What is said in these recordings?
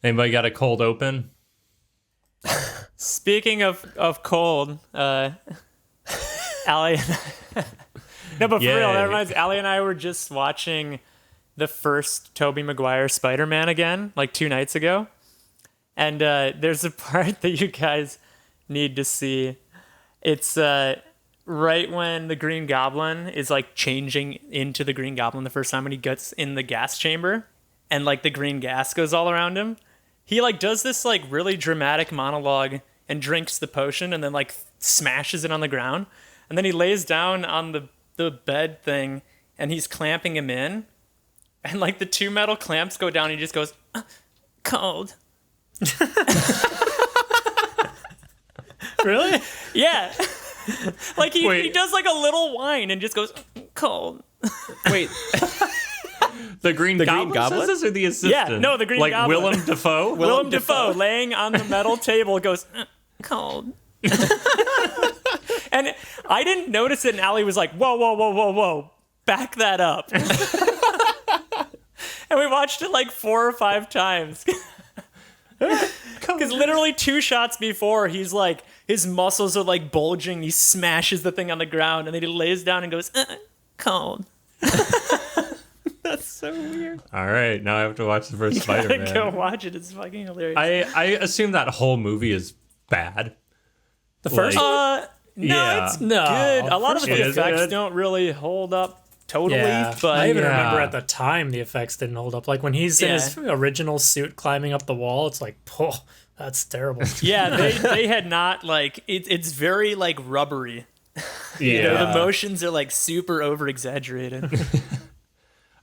Anybody got a cold open? Speaking of cold, Allie. No, but for real, that reminds me, Allie and I were just watching the first Tobey Maguire Spider-Man again, like 2 nights ago. And there's a part that you guys need to see. It's right when the Green Goblin is like changing into the Green Goblin the first time when he gets in the gas chamber and like the green gas goes all around him. He like does this like really dramatic monologue and drinks the potion and then like smashes it on the ground. And then he lays down on the bed thing and he's clamping him in. And like the 2 metal clamps go down and he just goes, cold. Really? Yeah. Like he does like a little whine and just goes, cold. Wait. The Green Goblin says this or the assistant? Yeah, no, the Green Goblin. Like Willem Dafoe? Willem Dafoe laying on the metal table goes, cold. And I didn't notice it, and Allie was like, whoa, back that up. And we watched it like 4 or 5 times. Because literally 2 shots before, he's like, his muscles are like bulging, he smashes the thing on the ground, and then he lays down and goes, cold. That's so weird. All right, now I have to watch the first Spider-Man. Go watch it, it's fucking hilarious. I assume that whole movie is bad. The first one? No, it's good. A lot of the effects don't really hold up totally. Yeah, but I even remember at the time the effects didn't hold up. Like when he's in his original suit climbing up the wall, it's like, oh, that's terrible. Yeah, they had not like it's very like rubbery. Yeah, you know, the motions are like super over exaggerated.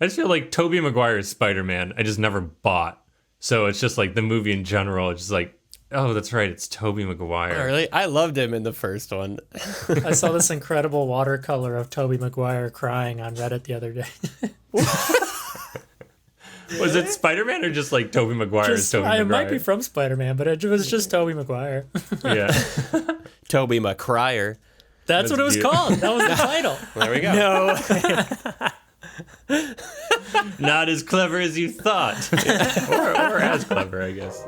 I just feel like Tobey Maguire's Spider-Man I just never bought. So it's just like the movie in general, it's just like, oh, that's right, it's Tobey Maguire. Oh, really? I loved him in the first one. I saw this incredible watercolor of Tobey Maguire crying on Reddit the other day. Was it Spider-Man or just like Tobey Maguire as Tobey Maguire? It might be from Spider-Man, but it was just Tobey Maguire. Yeah. Tobey Maguire. That's what it was called. That was the title. There we go. No. Not as clever as you thought. or as clever, I guess.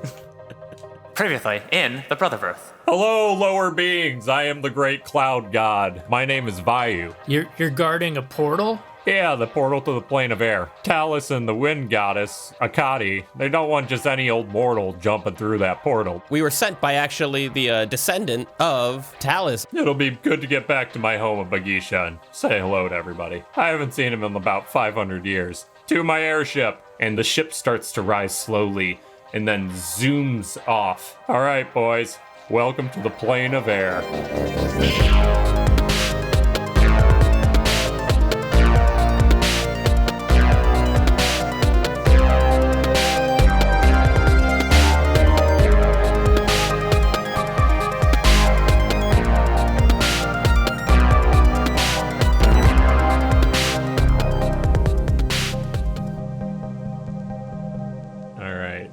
Previously in the Brotherverse. Hello, lower beings. I am the great cloud god. My name is Vayu. You're guarding a portal? Yeah, the portal to the plane of air. Talis and the wind goddess, Akati, they don't want just any old mortal jumping through that portal. We were sent by actually the descendant of Talis. It'll be good to get back to my home of Bageecha and say hello to everybody. I haven't seen him in about 500 years. To my airship. And the ship starts to rise slowly and then zooms off. All right, boys, welcome to the plane of air.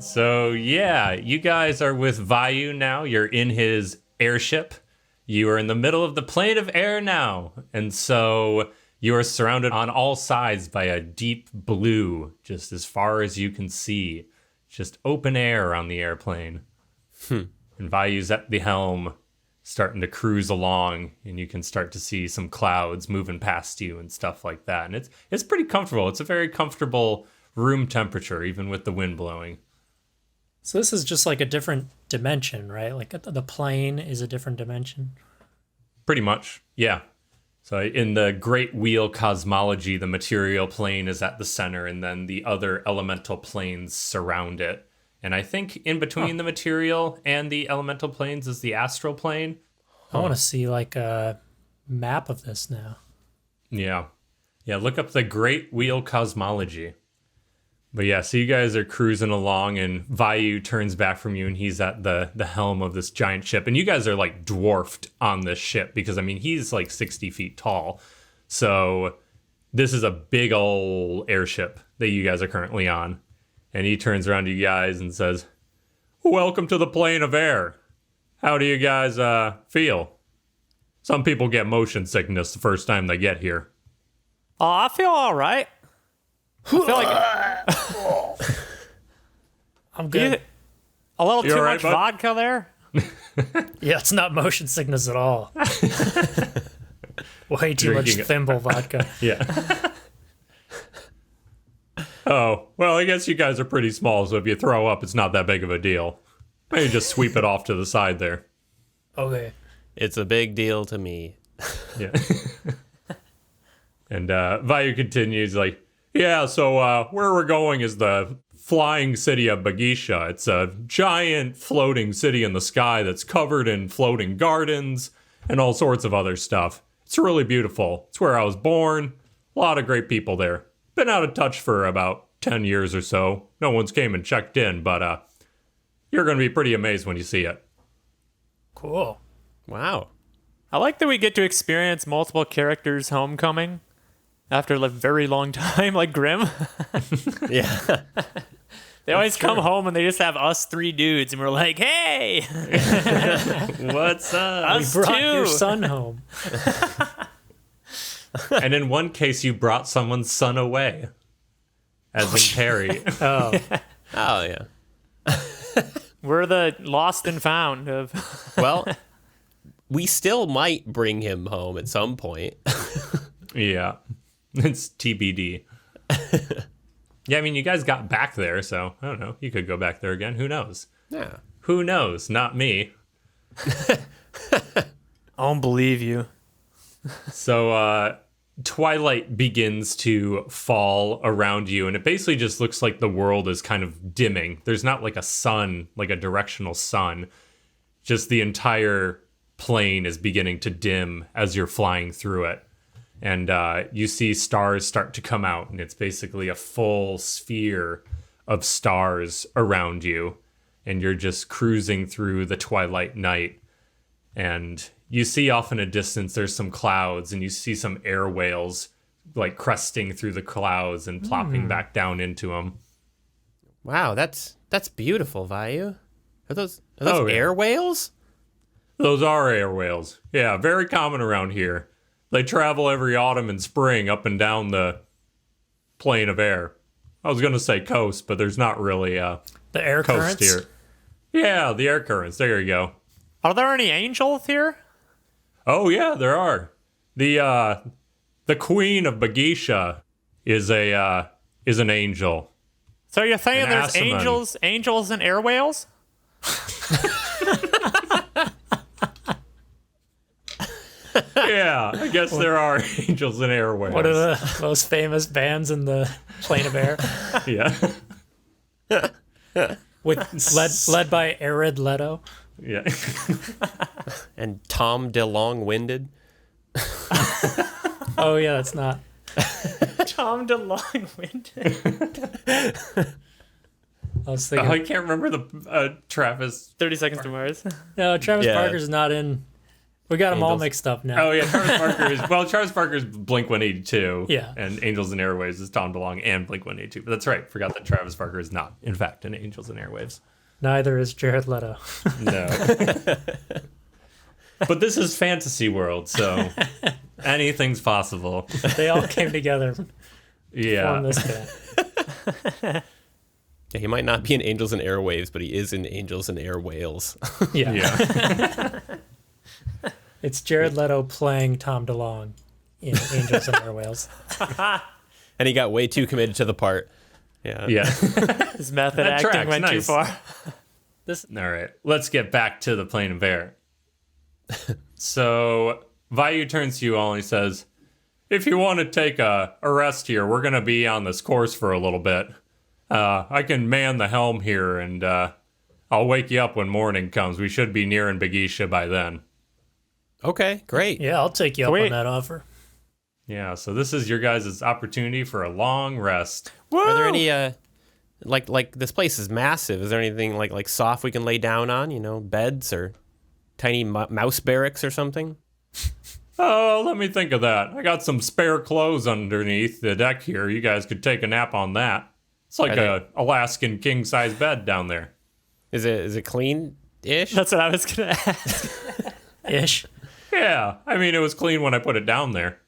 So yeah, you guys are with Vayu now. You're in his airship. You are in the middle of the plane of air now. And so you are surrounded on all sides by a deep blue, just as far as you can see. Just open air on the airplane. And Vayu's at the helm, starting to cruise along, and you can start to see some clouds moving past you and stuff like that. And it's pretty comfortable. It's a very comfortable room temperature, even with the wind blowing. So this is just like a different dimension, right? Like the plane is a different dimension. Pretty much, yeah. So in the Great Wheel cosmology, the material plane is at the center, and then the other elemental planes surround it. And I think in between the material and the elemental planes is the astral plane. I want to see like a map of this now. Yeah. Yeah, look up the Great Wheel cosmology. But yeah, so you guys are cruising along, and Vayu turns back from you, and he's at the helm of this giant ship. And you guys are like dwarfed on this ship because, I mean, he's like 60 feet tall. So this is a big old airship that you guys are currently on. And he turns around to you guys and says, "Welcome to the plane of air. How do you guys feel? Some people get motion sickness the first time they get here." Oh, I feel all right. I feel like I'm good. A little You too all right, much bud? vodka there. Yeah, it's not motion sickness at all. Way too much Drinking it. thimble vodka. Yeah. Oh, well, I guess you guys are pretty small, so if you throw up, it's not that big of a deal. Maybe just sweep it off to the side there. Okay. It's a big deal to me. Yeah. And Vayu continues like, yeah, so where we're going is the flying city of Bageecha. It's a giant floating city in the sky that's covered in floating gardens and all sorts of other stuff. It's really beautiful. It's where I was born. A lot of great people there. Been out of touch for about 10 years or so. No one's came and checked in, but you're going to be pretty amazed when you see it. Cool. Wow. I like that we get to experience multiple characters' homecoming after a very long time, like Grimm. Yeah. They always come home and they just have us 3 dudes, and we're like, hey, What's up? us Brought too. your son home. And in one case, you brought someone's son away. As in Perry. Oh, Oh, yeah. We're the lost and found of. Well, we still might bring him home at some point. Yeah. It's TBD. Yeah, I mean, you guys got back there, so I don't know. You could go back there again. Who knows? Yeah. Who knows? Not me. I don't believe you. So, twilight begins to fall around you, and it basically just looks like the world is kind of dimming. There's not like a sun, like a directional sun. Just the entire plane is beginning to dim as you're flying through it. And you see stars start to come out, and it's basically a full sphere of stars around you. And you're just cruising through the twilight night. And you see off in a distance there's some clouds, and you see some airwhales like cresting through the clouds and plopping back down into them. Wow, that's beautiful, Vayu. Are those Oh, yeah. air whales? Those are airwhales. Yeah, very common around here. They travel every autumn and spring up and down the plane of air. I was going to say coast, but there's not really a the air coast currents. here. Yeah, the air currents. There you go. Are there any angels here? Oh yeah, there are. The queen of Bageecha is an angel. So you're saying An there's Asaman. angels and air whales? Yeah, I guess there are angels and airways. What are the most famous bands in the plane of air? Yeah, With led by Arid Leto. yeah. And Tom DeLong Winded? Oh yeah, that's not. Tom DeLong-winded. I was thinking. I can't remember the Travis. 30 Seconds to Mars. No, Travis Yeah. Parker's not in. We got them all Angels. mixed up now. Oh yeah, Travis Parker's Blink-182. Yeah. And Angels and Airwaves is Tom DeLonge and Blink-182. But that's right. Forgot that Travis Parker is not, in fact, in Angels and Airwaves. Neither is Jared Leto. No. But this is fantasy world, so anything's possible. They all came together to Yeah. form this band. Yeah, he might not be in Angels and Airwaves, but he is in Angels and Air Whales. Yeah. Yeah. It's Jared Leto playing Tom DeLonge in Angels and Airwhales. And he got way too committed to the part. Yeah. Yeah. His method That acting tracks, went too nice. far. All right. Let's get back to the plane of air. So Vayu turns to you all and he says, if you want to take a rest here, we're going to be on this course for a little bit. I can man the helm here, and I'll wake you up when morning comes. We should be nearing Bageecha by then. Okay, great. Yeah, I'll take you up Sweet. on that offer. Yeah, so this is your guys' opportunity for a long rest. Are there any like this place is massive. Is there anything like soft we can lay down on? You know, beds or tiny mouse barracks or something? Oh, let me think of that. I got some spare clothes underneath the deck here. You guys could take a nap on that. It's like Are a Alaskan king-size bed down there. Is it clean-ish? That's what I was going to ask. Ish. Yeah, I mean, it was clean when I put it down there.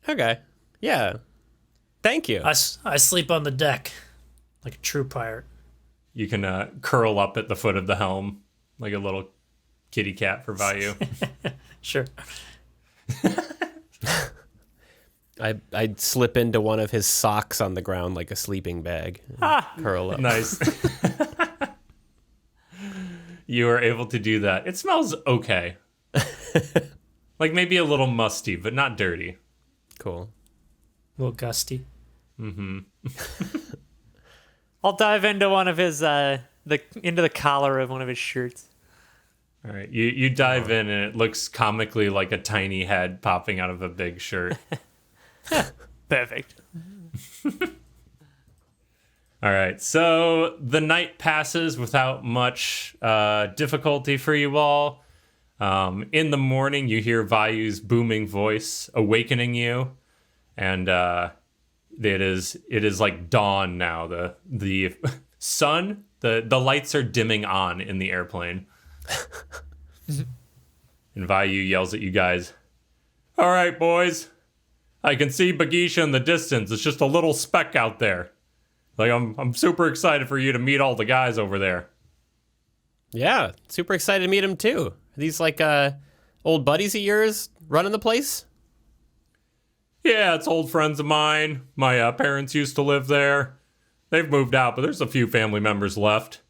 Okay. Yeah. Thank you. I sleep on the deck like a true pirate. You can curl up at the foot of the helm like a little kitty cat for Vayu. Sure. I'd slip into one of his socks on the ground like a sleeping bag. Curl up. Nice. You are able to do that. It smells okay. Like maybe a little musty, but not dirty. Cool. A little gusty. I'll dive into one of his into the collar of one of his shirts. All right, you dive in and it looks comically like a tiny head popping out of a big shirt. Perfect. All right, so the night passes without much difficulty for you all. In the morning, you hear Vayu's booming voice awakening you, and it is like dawn now. The sun, the lights are dimming on in the airplane. And Vayu yells at you guys, "All right, boys. I can see Bageecha in the distance. It's just a little speck out there. Like I'm super excited for you to meet all the guys over there." Yeah, super excited to meet him too. Are these like old buddies of yours running the place? Yeah, it's old friends of mine. My parents used to live there. They've moved out, but there's a few family members left.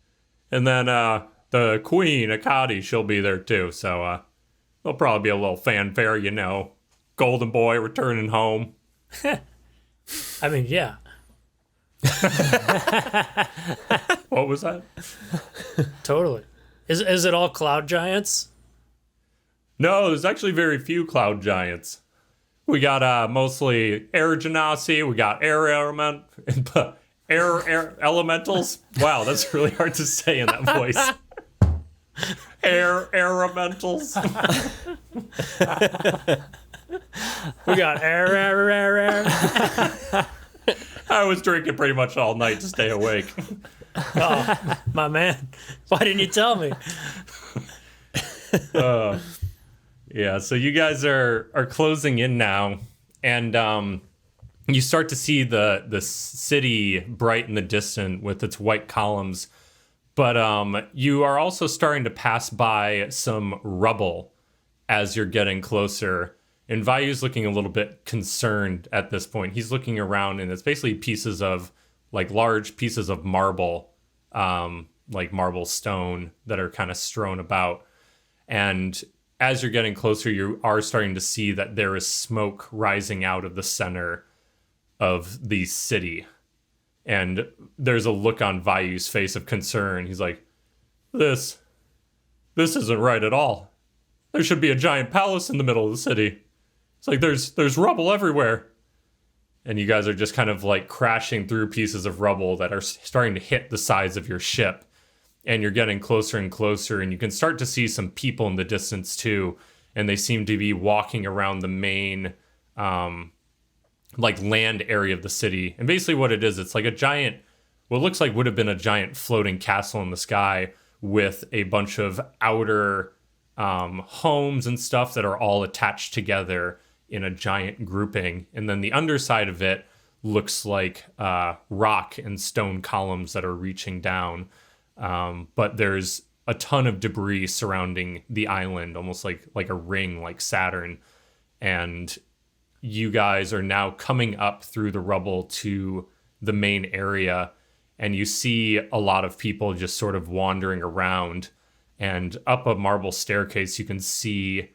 And then the queen, Akadi, she'll be there too. So there'll probably be a little fanfare, you know. Golden boy returning home. I mean, yeah. What was that? Totally. Is it all cloud giants? No, there's actually very few cloud giants. We got mostly air genasi. We got air elementals. Wow, that's really hard to say in that voice. Air elementals. We got air. I was drinking pretty much all night to stay awake. Oh, my man. Why didn't you tell me? Yeah, so you guys are closing in now, and you start to see the city bright in the distance with its white columns, but you are also starting to pass by some rubble as you're getting closer. And Vayu's looking a little bit concerned at this point. He's looking around, and it's basically pieces of, like, large pieces of marble, like marble stone that are kind of strewn about. And as you're getting closer, you are starting to see that there is smoke rising out of the center of the city. And there's a look on Vayu's face of concern. He's like, This isn't right at all. There should be a giant palace in the middle of the city. It's like there's rubble everywhere." And you guys are just kind of like crashing through pieces of rubble that are starting to hit the sides of your ship. And you're getting closer and closer, and you can start to see some people in the distance too. And they seem to be walking around the main like land area of the city. And basically what it is, it's like a giant, what looks like would have been a giant floating castle in the sky with a bunch of outer homes and stuff that are all attached together in a giant grouping. And then the underside of it looks like rock and stone columns that are reaching down. But there's a ton of debris surrounding the island, almost like a ring, like Saturn. And you guys are now coming up through the rubble to the main area, and you see a lot of people just sort of wandering around. And up a marble staircase, you can see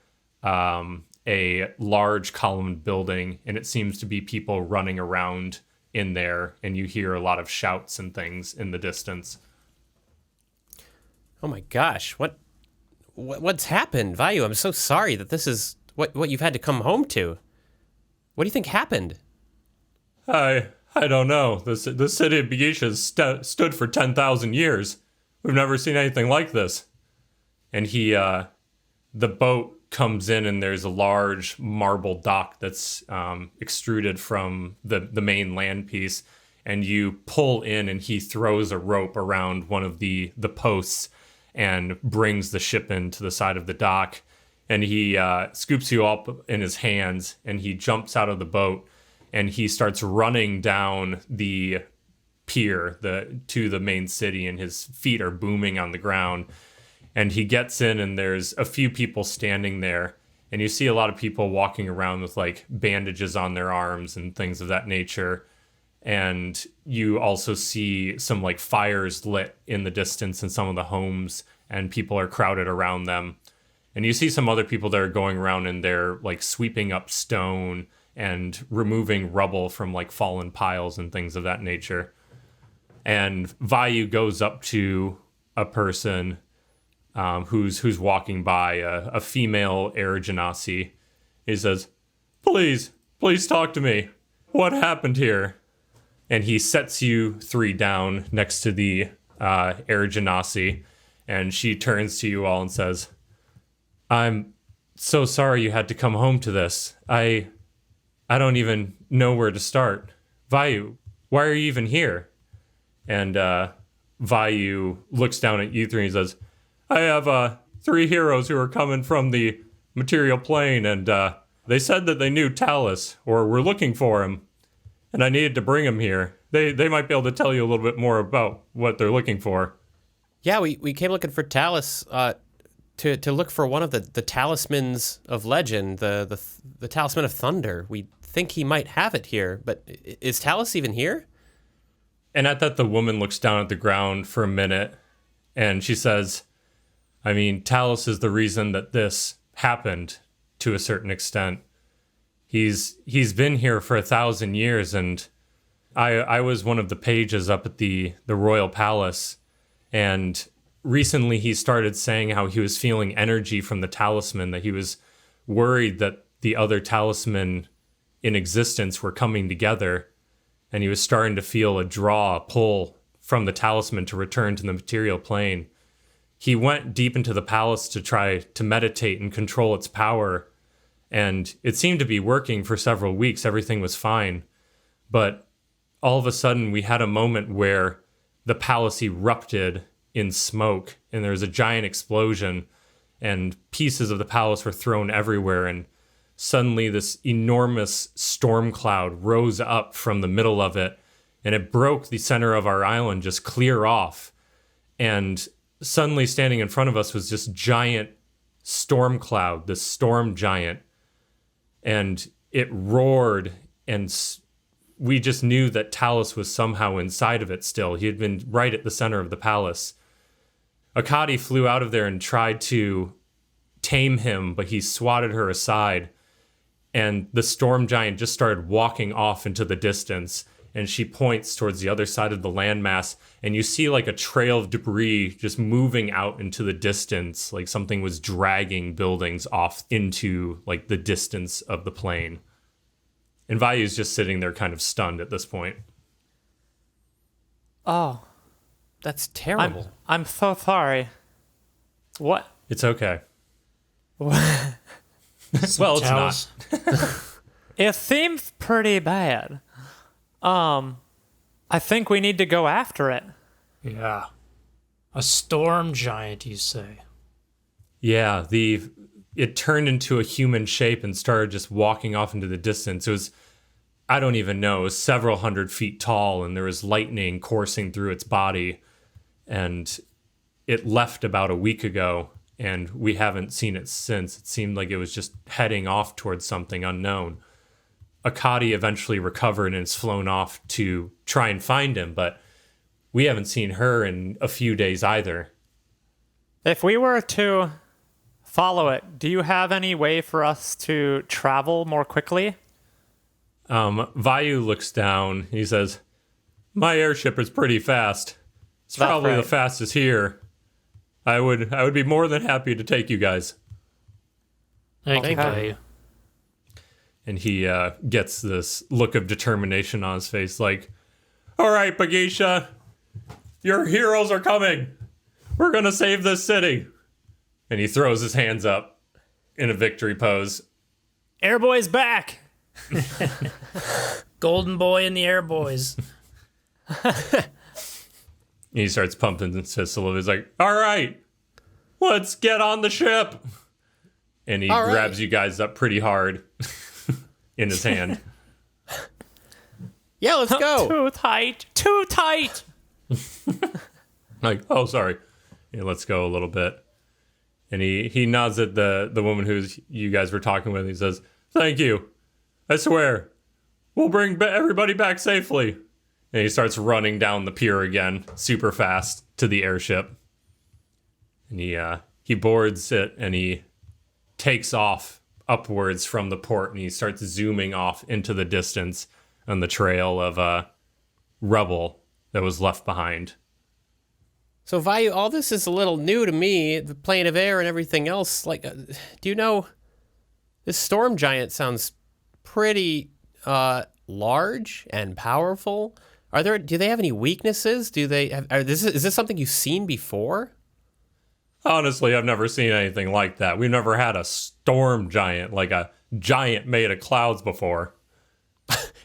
a large columned building, and it seems to be people running around in there, and you hear a lot of shouts and things in the distance. Oh my gosh, what's happened, Vayu? I'm so sorry that this is what you've had to come home to. What do you think happened? I don't know. The city of Bageecha stood for 10,000 years. We've never seen anything like this. And the boat comes in, and there's a large marble dock that's extruded from the main land piece. And you pull in, and he throws a rope around one of the posts and brings the ship into the side of the dock. And he scoops you up in his hands, and he jumps out of the boat, and he starts running down the pier to the main city, and his feet are booming on the ground. And he gets in, and there's a few people standing there, and you see a lot of people walking around with like bandages on their arms and things of that nature. And you also see some like fires lit in the distance in some of the homes, and people are crowded around them. And you see some other people that are going around, and they're like sweeping up stone and removing rubble from like fallen piles and things of that nature. And Vayu goes up to a person who's walking by, a female air genasi. He says, please talk to me. What happened here? And he sets you three down next to the air genasi, and she turns to you all and says, I'm so sorry you had to come home to this. I don't even know where to start. Vayu, why are you even here? And Vayu looks down at you three and says, I have 3 heroes who are coming from the material plane, and they said that they knew Talis, or were looking for him, and I needed to bring him here. They might be able to tell you a little bit more about what they're looking for. Yeah, we came looking for Talis to look for one of the talismans of legend, the talisman of thunder. We think he might have it here, but is Talis even here? And at that, the woman looks down at the ground for a minute, and she says, I mean, Talis is the reason that this happened to a certain extent. He's been here for 1,000 years, and I was one of the pages up at the royal palace, and recently he started saying how he was feeling energy from the talisman, that he was worried that the other talisman in existence were coming together, and he was starting to feel a pull from the talisman to return to the material plane. He went deep into the palace to try to meditate and control its power, and it seemed to be working for several weeks. Everything was fine. But all of a sudden, we had a moment where the palace erupted in smoke, and there was a giant explosion, and pieces of the palace were thrown everywhere, and suddenly this enormous storm cloud rose up from the middle of it, and it broke the center of our island just clear off. And suddenly standing in front of us was this giant storm cloud, this storm giant, and it roared, and we just knew that Talis was somehow inside of it still. He had been right at the center of the palace. Akadi flew out of there and tried to tame him, but he swatted her aside, and the storm giant just started walking off into the distance, and she points towards the other side of the landmass, and you see like a trail of debris just moving out into the distance, like something was dragging buildings off into like the distance of the plane. And Vayu's just sitting there kind of stunned at this point. Oh, That's terrible. I'm so sorry. What? It's okay. What? Well, it's not. It seems pretty bad. I think we need to go after it. Yeah. A storm giant, you say? Yeah, it turned into a human shape and started just walking off into the distance. It was, I don't even know, it was several hundred feet tall, and there was lightning coursing through its body. And it left about a week ago, and we haven't seen it since. It seemed like it was just heading off towards something unknown. Akadi eventually recovered and has flown off to try and find him, but we haven't seen her in a few days either. If we were to follow it, do you have any way for us to travel more quickly? Vayu looks down. He says, "My airship is pretty fast. It's That's probably right. the fastest here. I would be more than happy to take you guys." Thank you, Okay. Vayu. And he gets this look of determination on his face, like, "All right, Bageecha, your heroes are coming. We're gonna save this city." And he throws his hands up in a victory pose. Airboy's back. Golden Boy and the Air Boys. And he starts pumping his pistol. He's like, "All right, let's get on the ship." And he All right. grabs you guys up pretty hard in his hand. Yeah, let's go. Too tight. Too tight. Like, oh, sorry. Yeah, let's go a little bit. And he nods at the woman who's you guys were talking with. He says, "Thank you. I swear, we'll bring everybody back safely." And he starts running down the pier again, super fast, to the airship. And he boards it, and he takes off upwards from the port, and he starts zooming off into the distance on the trail of rubble that was left behind. So, Vayu, all this is a little new to me, the plane of air and everything else. Like, do you know, this storm giant sounds pretty large and powerful. Do they have any weaknesses? Is this something you've seen before? Honestly, I've never seen anything like that. We've never had a storm giant, like a giant made of clouds before.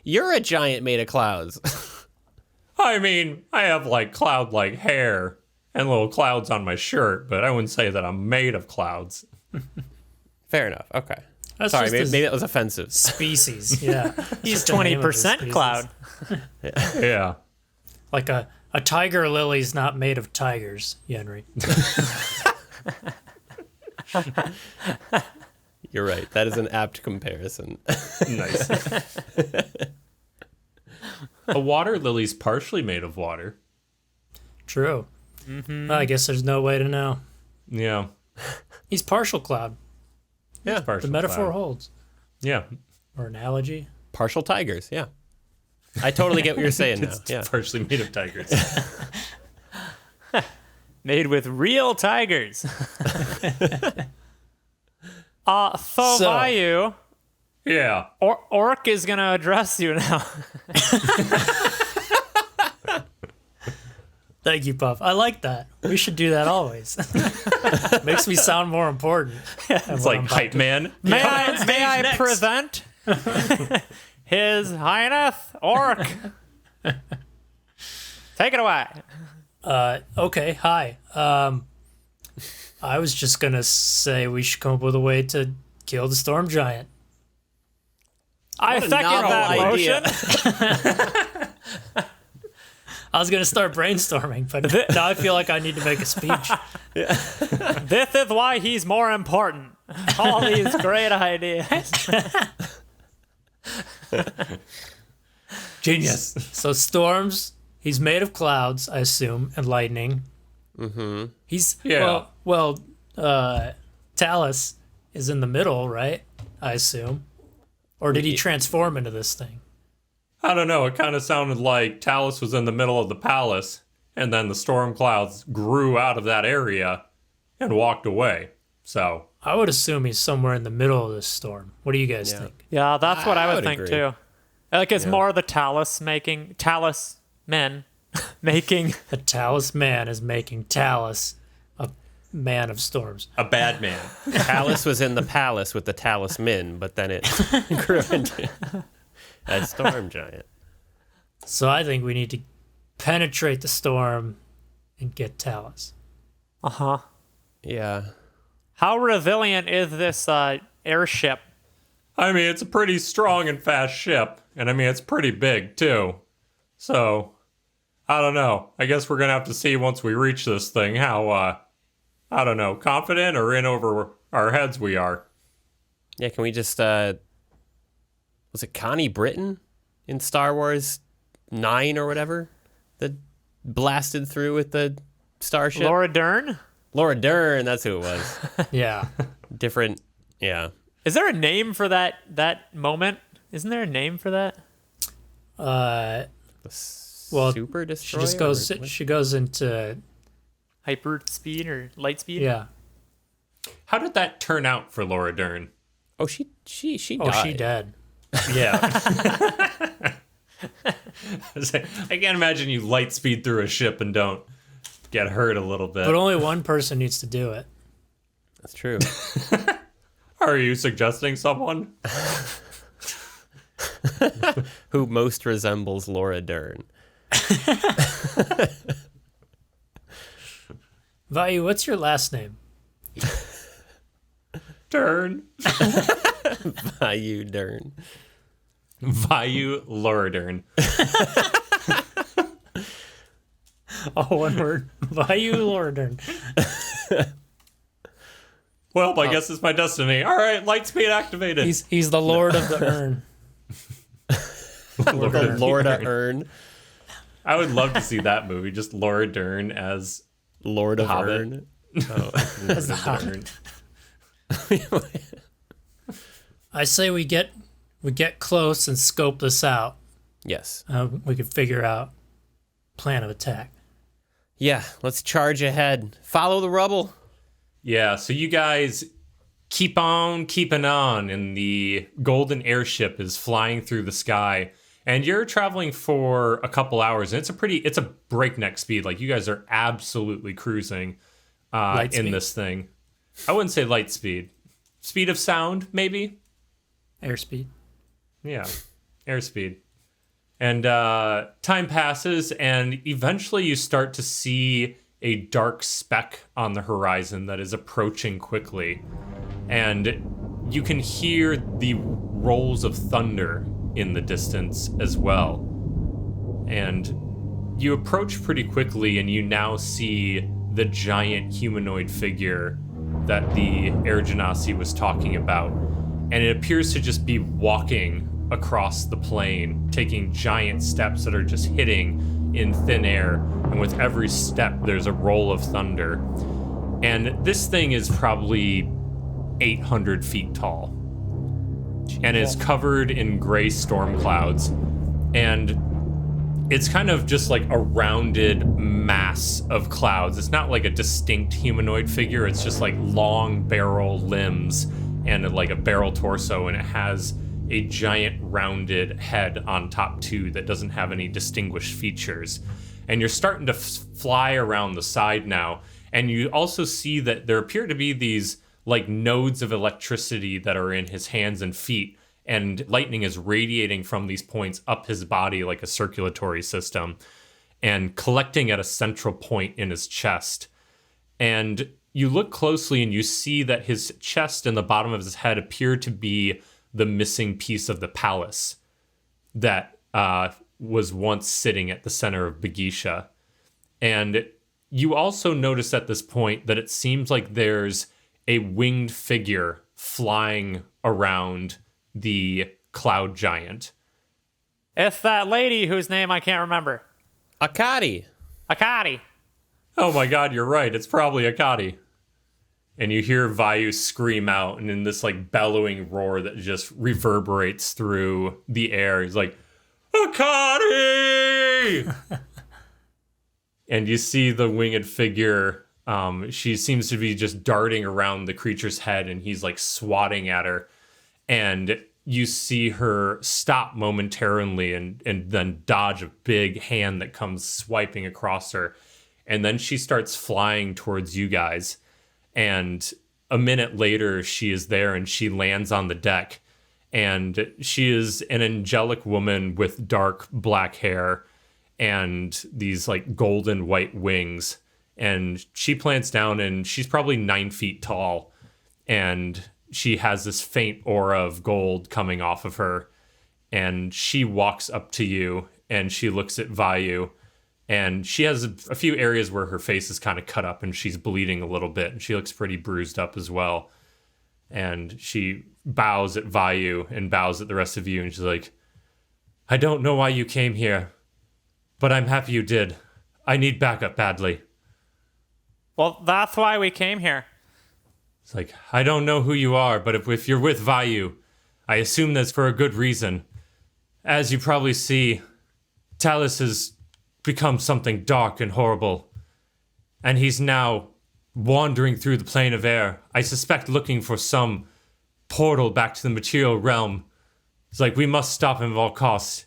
You're a giant made of clouds. I mean, I have like cloud-like hair and little clouds on my shirt, but I wouldn't say that I'm made of clouds. Fair enough. Okay. That's Sorry, just maybe that was offensive. Species, yeah. He's Just the name of his 20% species. cloud. Yeah. Like a tiger lily's not made of tigers, Henry. You're right. That is an apt comparison. Nice. A water lily's partially made of water. True. Mm-hmm. Well, I guess there's no way to know. Yeah. He's partial cloud. Yeah. Partial The metaphor cloud. holds. Yeah. Or analogy. Partial tigers. Yeah. I totally get what you're saying now. It's Yeah. partially made of tigers. Made with real tigers. So Vayu, Yeah. Orc is going to address you now. Thank you, Puff. I like that. We should do that always. Makes me sound more important. It's like hype man. May I present His Highness Orc? Take it away. Okay, hi. I was just gonna say we should come up with a way to kill the storm giant. I What a second novel that idea. motion. I was gonna start brainstorming, but now I feel like I need to make a speech. This is why he's more important. All these great ideas. Genius. So storms, he's made of clouds, I assume, and lightning. Mm-hmm. He's Yeah. well, Talis is in the middle, right? I assume. Or did he transform into this thing? I don't know. It kind of sounded like Talis was in the middle of the palace, and then the storm clouds grew out of that area and walked away. So, I would assume he's somewhere in the middle of this storm. What do you guys think? Yeah, that's what I would think agree. too. Like it's more the talisman making. A talisman is making Talis a man of storms. a bad man. Talis was in the palace with the talisman, but then it grew into a storm giant. So I think we need to penetrate the storm and get Talis. Uh-huh. Yeah. How resilient is this airship? I mean, it's a pretty strong and fast ship, and I mean, it's pretty big too. So, I don't know. I guess we're gonna have to see once we reach this thing how, I don't know, confident or in over our heads we are. Yeah, can we just, was it Connie Britton in Star Wars 9 or whatever that blasted through with the starship? Laura Dern? Laura Dern, that's who it was. Yeah. Different, yeah. Is there a name for that moment? Isn't there a name for that? Well, Super Destroyer? she goes into Hyper speed or light speed? yeah. How did that turn out for Laura Dern? Oh, she Oh, died. she dead. Yeah. I can't imagine you light speed through a ship and don't get hurt a little bit. But only one person needs to do it. That's true. Are you suggesting someone? Who most resembles Laura Dern? Vayu, what's your last name? Dern. You Dern. Vayu Loridern. All one word. Vayu Loridern. Well, I guess it's my destiny. All right, light speed activated. He's the Lord of the Urn. The Lord of Urn. I would love to see that movie. Just Laura Dern as Lord of Hobbit. Urn. Oh. Lord of Dern. I say we get close and scope this out. Yes. We could figure out plan of attack. Yeah, let's charge ahead. Follow the rubble. Yeah, so you guys keep on keeping on, and the golden airship is flying through the sky, and you're traveling for a couple hours, and it's a breakneck speed. Like, you guys are absolutely cruising in this thing. I wouldn't say light speed. Speed of sound, maybe? Airspeed. Yeah, airspeed. And time passes, and eventually you start to see a dark speck on the horizon that is approaching quickly. And you can hear the rolls of thunder in the distance as well. And you approach pretty quickly, and you now see the giant humanoid figure that the Air Genasi was talking about. And it appears to just be walking across the plain, taking giant steps that are just hitting in thin air. And with every step, there's a roll of thunder. And this thing is probably 800 feet tall. And is covered in gray storm clouds. And it's kind of just like a rounded mass of clouds. It's not like a distinct humanoid figure. It's just like long barrel limbs and like a barrel torso. And it has a giant rounded head on top too that doesn't have any distinguished features. And you're starting to fly around the side now. And you also see that there appear to be these like nodes of electricity that are in his hands and feet. And lightning is radiating from these points up his body like a circulatory system and collecting at a central point in his chest. And you look closely and you see that his chest and the bottom of his head appear to be the missing piece of the palace that was once sitting at the center of Bageecha. And you also notice at this point that it seems like there's a winged figure flying around the cloud giant. It's that lady whose name I can't remember. Akadi. Akadi. Oh my god, you're right. It's probably Akadi. And you hear Vayu scream out, and in this like bellowing roar that just reverberates through the air, he's like, Akadi! And you see the winged figure. She seems to be just darting around the creature's head, and he's like swatting at her. And you see her stop momentarily and then dodge a big hand that comes swiping across her. And then she starts flying towards you guys. And a minute later, she is there and she lands on the deck. And she is an angelic woman with dark black hair and these like golden white wings. And she plants down and she's probably 9 feet tall. And she has this faint aura of gold coming off of her. And she walks up to you and she looks at Vayu. And she has a few areas where her face is kind of cut up and she's bleeding a little bit. And she looks pretty bruised up as well. And she bows at Vayu and bows at the rest of you. And she's like, I don't know why you came here, but I'm happy you did. I need backup badly. Well, that's why we came here. It's like, I don't know who you are, but if you're with Vayu, I assume that's for a good reason. As you probably see, Talis has become something dark and horrible. And he's now wandering through the plane of air. I suspect looking for some portal back to the material realm. It's like, we must stop him at all costs.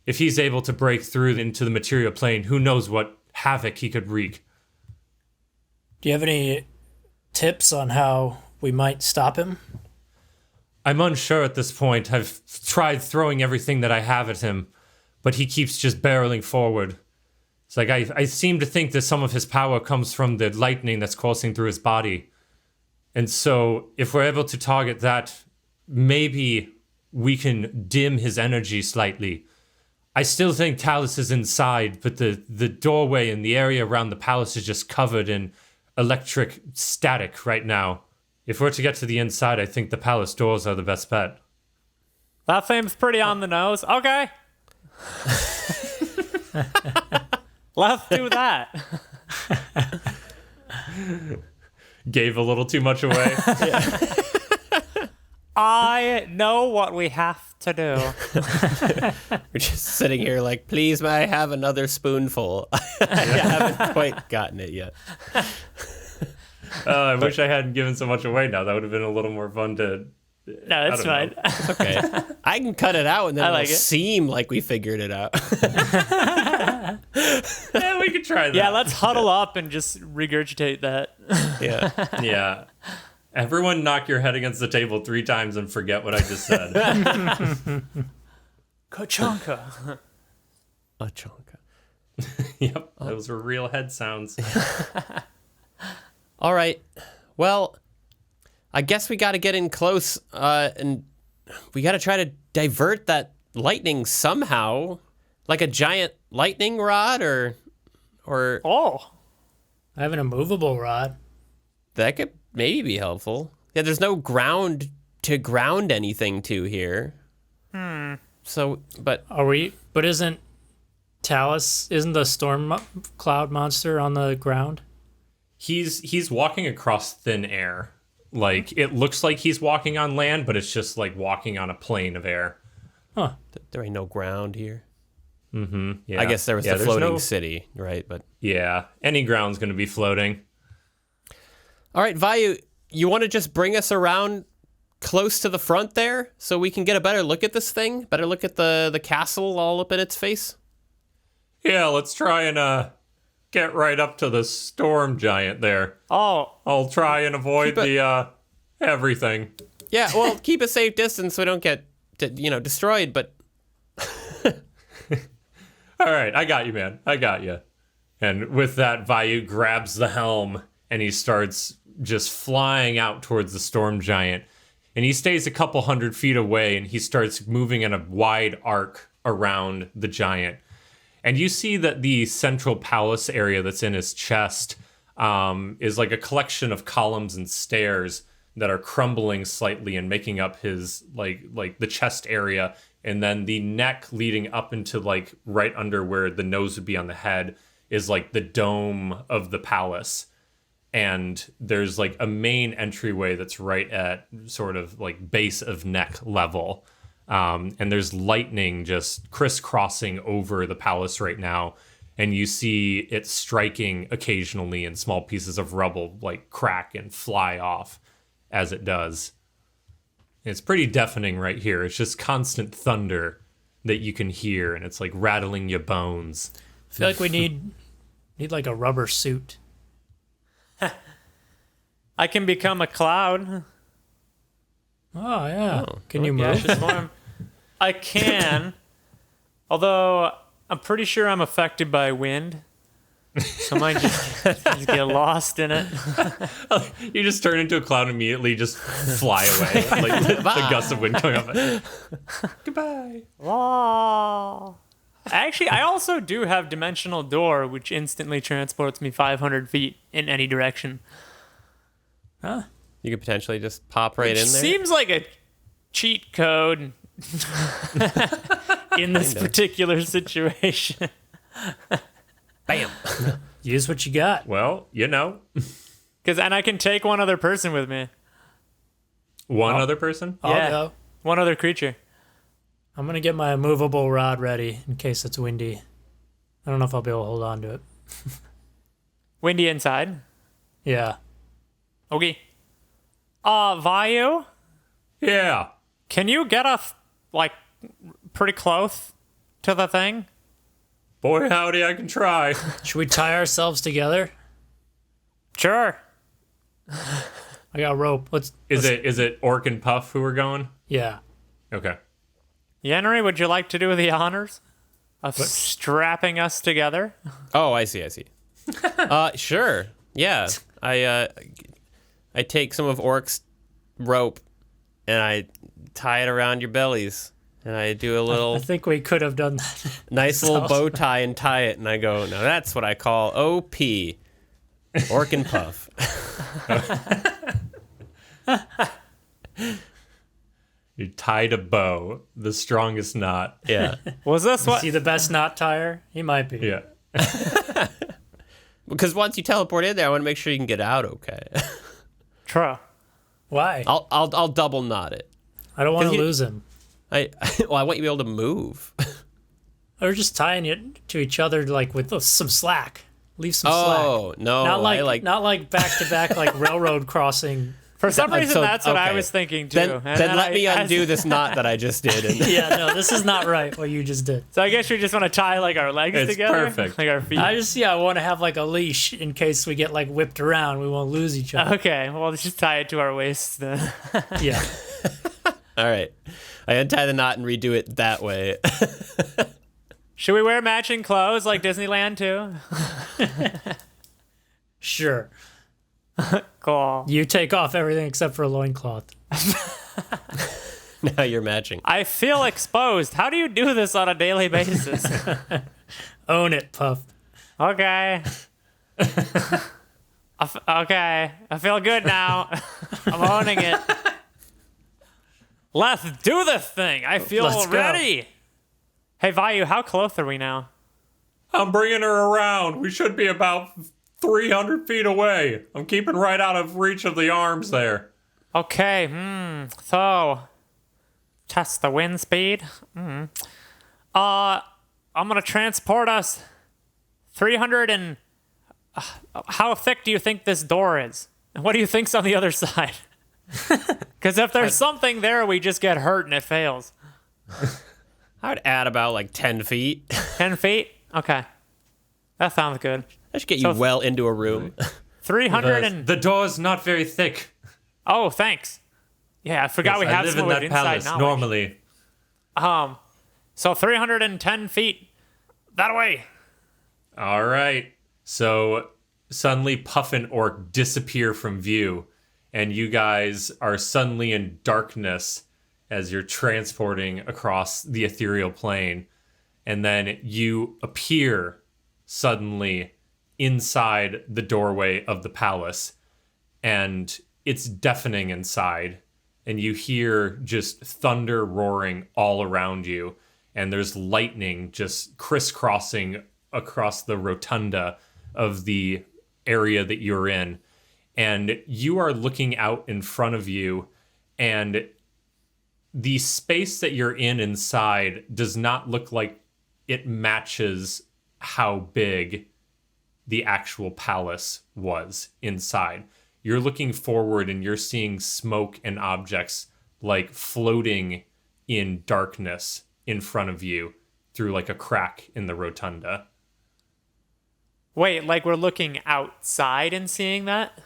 If he's able to break through into the material plane, who knows what havoc he could wreak. Do you have any tips on how we might stop him? I'm unsure at this point. I've tried throwing everything that I have at him, but he keeps just barreling forward. It's like I seem to think that some of his power comes from the lightning that's coursing through his body. And so if we're able to target that, maybe we can dim his energy slightly. I still think Talis is inside, but the doorway and the area around the palace is just covered in electric static right now. If we're to get to the inside, I think the palace doors are the best bet. That seems pretty on the nose. Okay. Let's do that. Gave a little too much away. I know what we have to do. We're just sitting here like, please, may I have another spoonful? I haven't quite gotten it yet. I wish I hadn't given so much away now. That would have been a little more fun to... No, it's fine. It's okay. I can cut it out and then like it'll it. seem like we figured it out. Yeah, we could try that. Yeah, let's huddle up and just regurgitate that. Yeah. Yeah. Everyone knock your head against the table 3 times and forget what I just said. Kachanka. A chonka. Yep, those were real head sounds. All right. Well, I guess we got to get in close and we got to try to divert that lightning somehow. Like a giant lightning rod or Oh. I have an immovable rod. that could maybe be helpful. Yeah, there's no ground to ground anything to here. So, but But isn't the storm cloud monster on the ground? He's walking across thin air. Like, it looks like he's walking on land, but it's just like walking on a plane of air. Huh. there ain't no ground here. Yeah. I guess there was the there's floating no- city, right? But Yeah, any ground's going to be floating. all right, Vayu, you want to just bring us around close to the front there so we can get a better look at this thing? Better look at the castle all up in its face? Yeah, let's try and get right up to the storm giant there. Oh. I'll try and avoid the everything. Yeah, well, keep a safe distance so we don't get destroyed, but All right, I got you, man. I got you. And with that, Vayu grabs the helm and he starts just flying out towards the storm giant. And he stays a couple 100 feet away and he starts moving in a wide arc around the giant. And you see that the central palace area that's in his chest is like a collection of columns and stairs that are crumbling slightly and making up his like the chest area. And then the neck leading up into like right under where the nose would be on the head is like the dome of the palace. And there's like a main entryway that's right at sort of like base of neck level. And there's lightning just crisscrossing over the palace right now. And you see it striking occasionally and small pieces of rubble like crack and fly off as it does. It's pretty deafening right here. It's just constant thunder that you can hear, and it's like rattling your bones. I feel like we need like a rubber suit. I can become a cloud. Oh yeah. Can you Yeah, move? just form. I can. Although I'm pretty sure I'm affected by wind. So I might just get lost in it. You just turn into a cloud and immediately just fly away. Like the gust of wind coming up. Goodbye. Oh. Actually, I also do have Dimensional Door, which instantly transports me 500 feet in any direction. Huh? you could potentially just pop right Which in there. seems like a cheat code in this particular situation. Bam. Use what you got. Well, And I can take one other person with me. one other person. I'll Yeah. go. One other creature. I'm gonna get my immovable rod ready in case it's windy. I don't know if I'll be able to hold on to it. Windy inside. Yeah. Okay. Vayu, Yeah. can you get us, like, pretty close to the thing? Boy, howdy, I can try. Should we tie ourselves together? Sure. I got rope. Is it Orc and Puff who are going? Yeah. Okay. Yenri, would you like to do the honors of strapping us together? Oh, I see. Sure. Yeah. I take some of Orc's rope and I tie it around your bellies. And I do a little I think we could have done that. nice little bow tie and tie it. And I go, now that's what I call OP. Orc and Puff. You tied a bow, the strongest knot. Yeah. Was this Is he the best knot tire? He might be. Yeah. Because once you teleport in there, I want to make sure you can get out okay. True. Why? I'll double knot it. I don't want 'Cause to you- lose him. I want you to be able to move. Or just tying it to each other like with some slack. Leave some slack. Oh, no. Not I like back to back like railroad crossing. For some reason, so- that's what I okay. was thinking too. Then let me undo this knot that I just did. And Yeah, no, this is not right what you just did. So I guess we just want to tie like our legs It's together, perfect. like our feet. I want to have like a leash in case we get like whipped around. We won't lose each other. Okay, well, let's just tie it to our waists then. Yeah. all right. I untie the knot and redo it that way. Should we wear matching clothes like Disneyland too? Sure. Cool. You take off everything except for a loincloth. Now you're matching. I feel exposed. How do you do this on a daily basis? Own it, Puff. Okay. Okay. I feel good now. I'm owning it. Let's do this thing. I feel Let's go. ready. Hey, Vayu, how close are we now? I'm bringing her around. We should be about 300 feet away. I'm keeping right out of reach of the arms there. Okay. So, test the wind speed. I'm gonna transport us 300 and. How thick do you think this door is? And what do you think's on the other side? Because if there's something there, we just get hurt and it fails. I would add about like 10 feet. 10 feet? Okay. That sounds good. That should get you well into a room. 300 and... The door's not very thick. Oh, thanks. Yeah, I forgot we I have live some in of that inside palace knowledge. normally. So 310 feet. That way. All right. So suddenly Puff and Orc disappear from view, and you guys are suddenly in darkness as you're transporting across the ethereal plane. And then you appear suddenly inside the doorway of the palace, and it's deafening inside. And you hear just thunder roaring all around you, and there's lightning just crisscrossing across the rotunda of the area that you're in. And you are looking out in front of you, and the space that you're in inside does not look like it matches how big the actual palace was inside. You're looking forward and you're seeing smoke and objects like floating in darkness in front of you through like a crack in the rotunda. Wait, like we're looking outside and seeing that?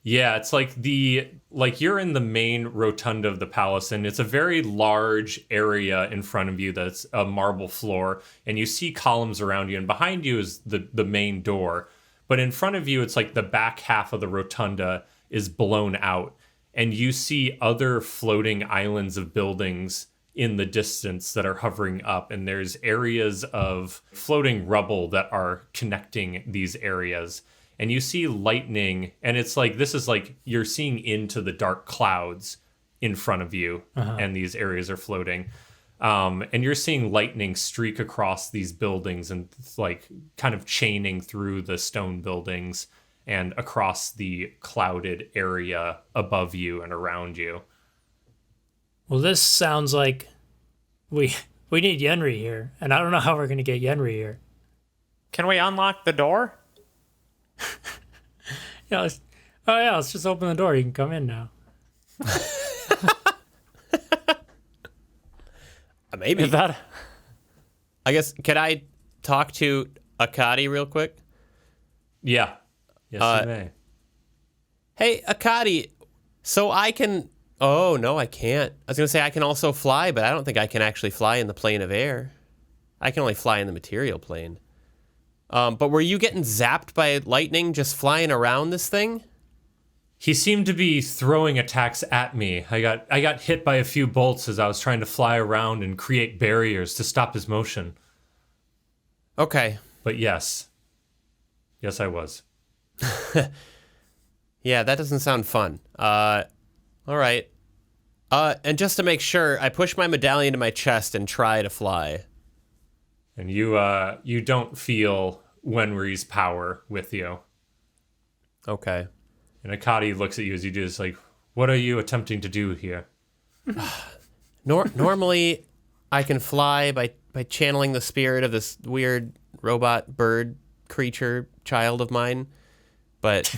Yeah, it's like you're in the main rotunda of the palace, and it's a very large area in front of you that's a marble floor, and you see columns around you, and behind you is the main door. But in front of you, it's like the back half of the rotunda is blown out, and you see other floating islands of buildings in the distance that are hovering up, and there's areas of floating rubble that are connecting these areas. And you see lightning, and it's like, this is like you're seeing into the dark clouds in front of you, and these areas are floating. And you're seeing lightning streak across these buildings and like kind of chaining through the stone buildings and across the clouded area above you and around you. Well, this sounds like we need Yenri here, and I don't know how we're going to get Yenri here. Can we unlock the door? Yeah, let's just open the door. You can come in now. Maybe. Is that... I guess, can I talk to Akadi real quick? Yeah. Yes, you may. Hey, Akadi, so I can... Oh, no, I can't. I was going to say I can also fly, but I don't think I can actually fly in the plane of air. I can only fly in the material plane. But were you getting zapped by lightning just flying around this thing? He seemed to be throwing attacks at me. I got hit by a few bolts as I was trying to fly around and create barriers to stop his motion. Okay. But yes. Yes, I was. Yeah, that doesn't sound fun. All right. And just to make sure, I push my medallion to my chest and try to fly. And you don't feel Wenri's power with you. Okay. And Akadi looks at you as you do this, like, what are you attempting to do here? Normally, I can fly by channeling the spirit of this weird robot bird creature child of mine, but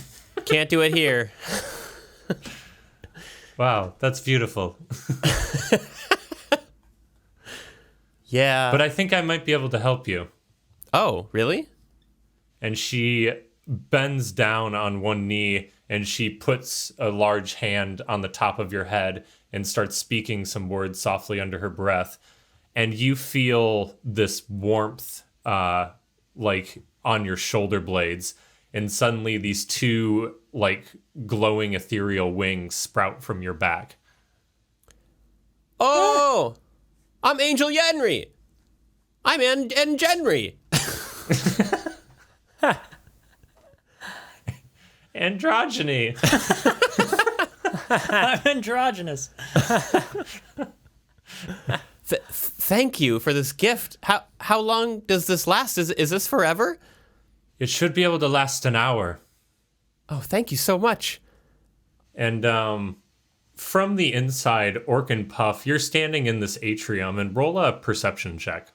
can't do it here. Wow, that's beautiful. Yeah. But I think I might be able to help you. Oh, really? And she bends down on one knee and she puts a large hand on the top of your head and starts speaking some words softly under her breath. And you feel this warmth like on your shoulder blades. And suddenly these two like glowing ethereal wings sprout from your back. Oh! I'm Angel Yenri! I'm Genri! Androgyny. I'm androgynous. Thank you for this gift. How long does this last? Is this forever? It should be able to last an hour. Oh, thank you so much. And from the inside, Orc and Puff, you're standing in this atrium, and roll a perception check.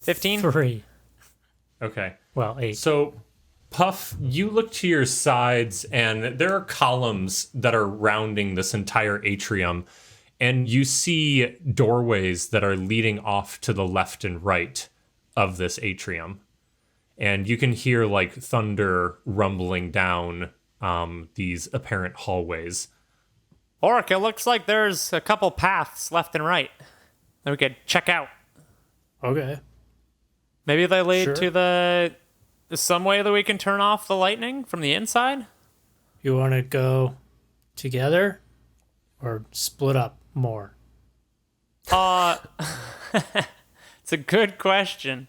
15? 3. Okay. Well, 8. So, Puff, you look to your sides, and there are columns that are rounding this entire atrium, and you see doorways that are leading off to the left and right of this atrium. And you can hear, like, thunder rumbling down these apparent hallways. Orc, it looks like there's a couple paths left and right that we could check out. Okay. Maybe they lead Sure. to the some way that we can turn off the lightning from the inside? You want to go together or split up more? It's a good question.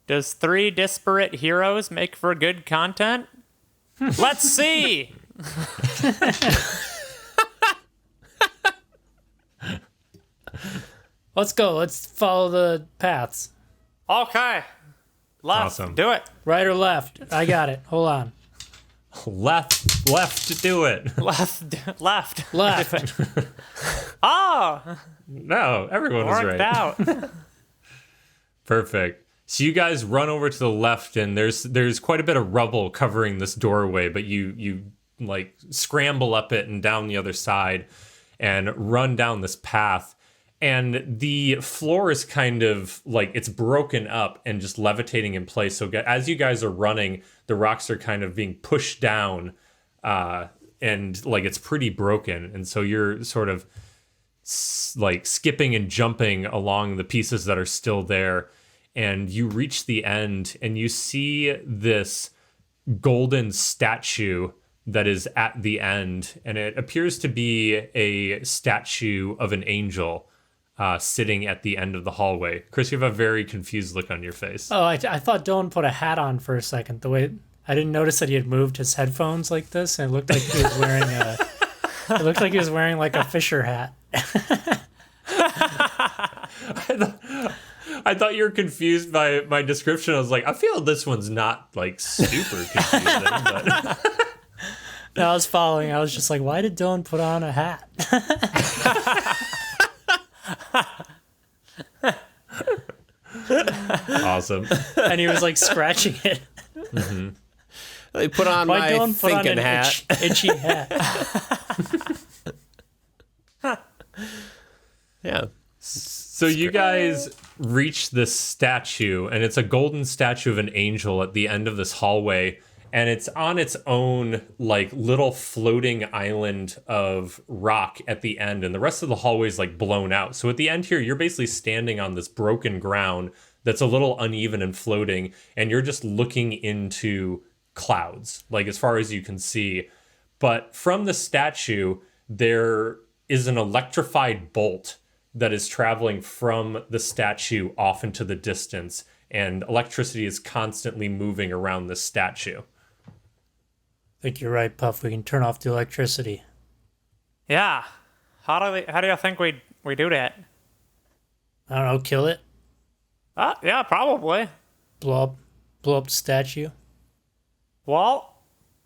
Does 3 disparate heroes make for good content? Let's see! Let's go. Let's follow the paths. Okay. Left. Awesome. Do it. Right or left? I got it. Hold on. Left to do it. Left. Left. Oh! No, everyone was Worked right. out. Perfect. So you guys run over to the left, and there's quite a bit of rubble covering this doorway, but you like scramble up it and down the other side and run down this path. And the floor is kind of like it's broken up and just levitating in place. So as you guys are running, the rocks are kind of being pushed down and like it's pretty broken. And so you're sort of like skipping and jumping along the pieces that are still there. And you reach the end and you see this golden statue that is at the end. And it appears to be a statue of an angel sitting at the end of the hallway. Chris, you have a very confused look on your face. Oh, I thought Dylan put a hat on for a second. The way I didn't notice that he had moved his headphones like this, and it looked like he was wearing a. It looked like he was wearing like a Fisher hat. I thought you were confused by my description. I was like, I feel this one's not like super confusing, but No, I was following. I was just like, why did Dylan put on a hat? awesome. And he was like scratching it. They put on Why my Dylan put on thinking an hat. itchy hat? Yeah. So you guys reach this statue, and it's a golden statue of an angel at the end of this hallway, and it's on its own like little floating island of rock at the end, and the rest of the hallway is like blown out. So at the end here, you're basically standing on this broken ground that's a little uneven and floating, and you're just looking into clouds, like as far as you can see. But from the statue, there is an electrified bolt that is traveling from the statue off into the distance, and electricity is constantly moving around the statue. I think you're right, Puff. We can turn off the electricity. Yeah. How do you think we do that? I don't know, kill it? Yeah, probably. Blow up the statue? Well,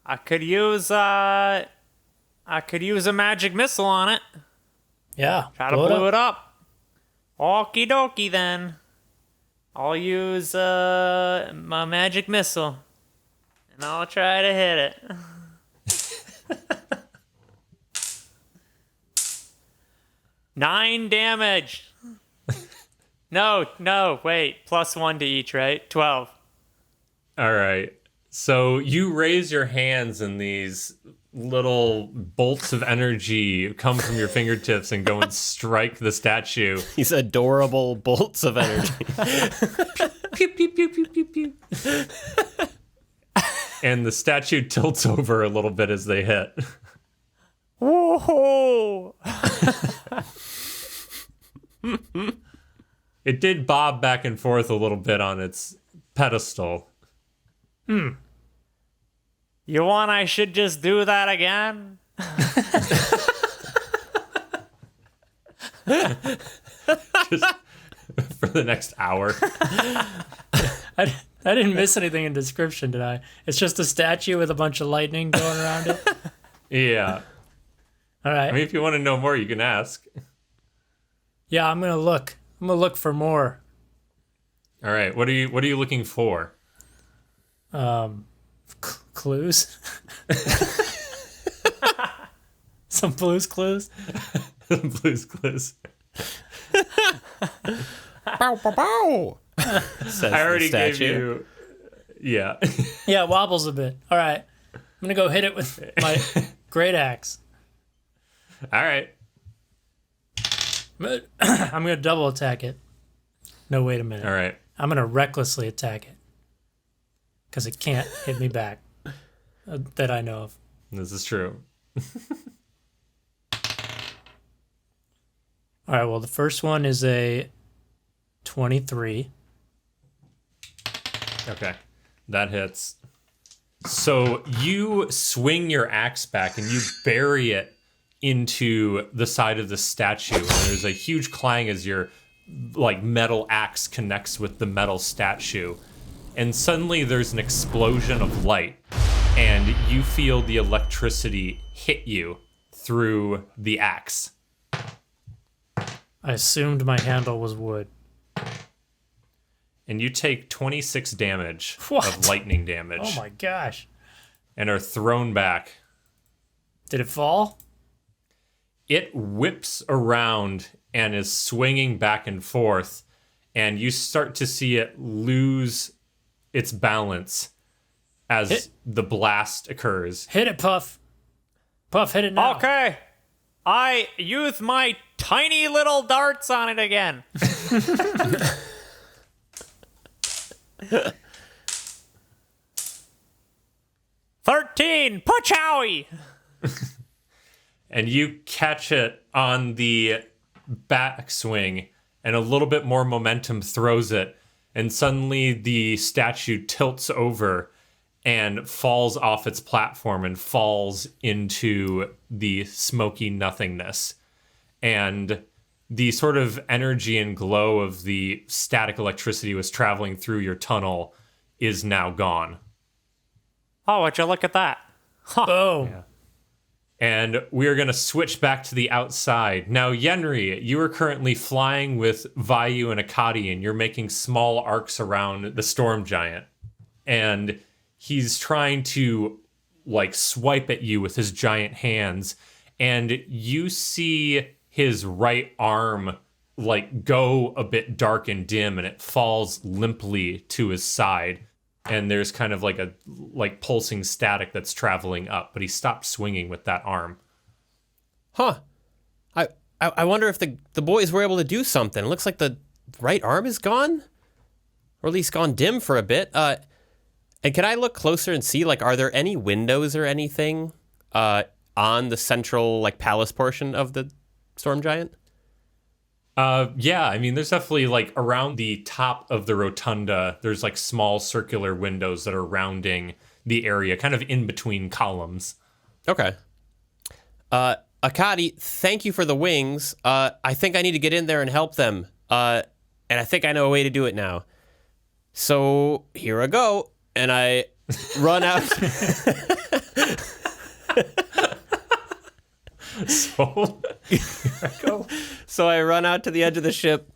I could use a magic missile on it. Yeah. Try to blow it up. Okie dokie then. I'll use my magic missile. And I'll try to hit it. Nine damage. No, wait. +1 to each, right? 12. All right. So you raise your hands, and these little bolts of energy come from your fingertips and go and strike the statue. These adorable bolts of energy. Pew, pew, pew, pew, pew, pew. And the statue tilts over a little bit as they hit. Whoa! It did bob back and forth a little bit on its pedestal. You want I should just do that again? Just for the next hour. I didn't miss anything in description, did I? It's just a statue with a bunch of lightning going around it. Yeah. All right. I mean, if you want to know more, you can ask. Yeah, I'm gonna look. I'm gonna look for more. All right. What are you looking for? Clues. Some Blue's Clues. Blue's Clues. Bow, bow, bow. Says I already the gave statue. you. Yeah. Yeah, it wobbles a bit. All right. I'm gonna go hit it with my great axe. All right. I'm gonna double attack it. No, wait a minute. All right. I'm gonna recklessly attack it because it can't hit me back that I know of. This is true. All right. Well, the first one is a 23. Okay. That hits. So you swing your axe back and you bury it into the side of the statue. And there's a huge clang as your metal axe connects with the metal statue. And suddenly there's an explosion of light. And you feel the electricity hit you through the axe. I assumed my handle was wood. And you take 26 damage What? of lightning damage. Oh my gosh. And are thrown back. Did it fall? It whips around and is swinging back and forth, and you start to see it lose its balance as the blast occurs. Hit it, Puff. Puff, hit it now. Okay. I use my tiny little darts on it again. 13, Pachowie! And you catch it on the backswing, and a little bit more momentum throws it, and suddenly the statue tilts over and falls off its platform and falls into the smoky nothingness. And the sort of energy and glow of the static electricity was traveling through your tunnel is now gone. Oh, would you look at that? Boom. Yeah. And we are going to switch back to the outside. Now, Yenri, you are currently flying with Vayu and Akadi, and you're making small arcs around the storm giant. And he's trying to, swipe at you with his giant hands. And you see his right arm, go a bit dark and dim, and it falls limply to his side. And there's kind of a pulsing static that's traveling up, but he stopped swinging with that arm. Huh. I wonder if the boys were able to do something. It looks like the right arm is gone, or at least gone dim for a bit. And can I look closer and see, like, are there any windows or anything on the central, like, palace portion of the storm giant? Yeah, I mean, there's definitely like around the top of the rotunda, there's like small circular windows that are rounding the area, kind of in between columns. Okay. Akadi, thank you for the wings. I think I need to get in there and help them. And I think I know a way to do it now. So here I go. And I run out. So here I go. So I run out to the edge of the ship,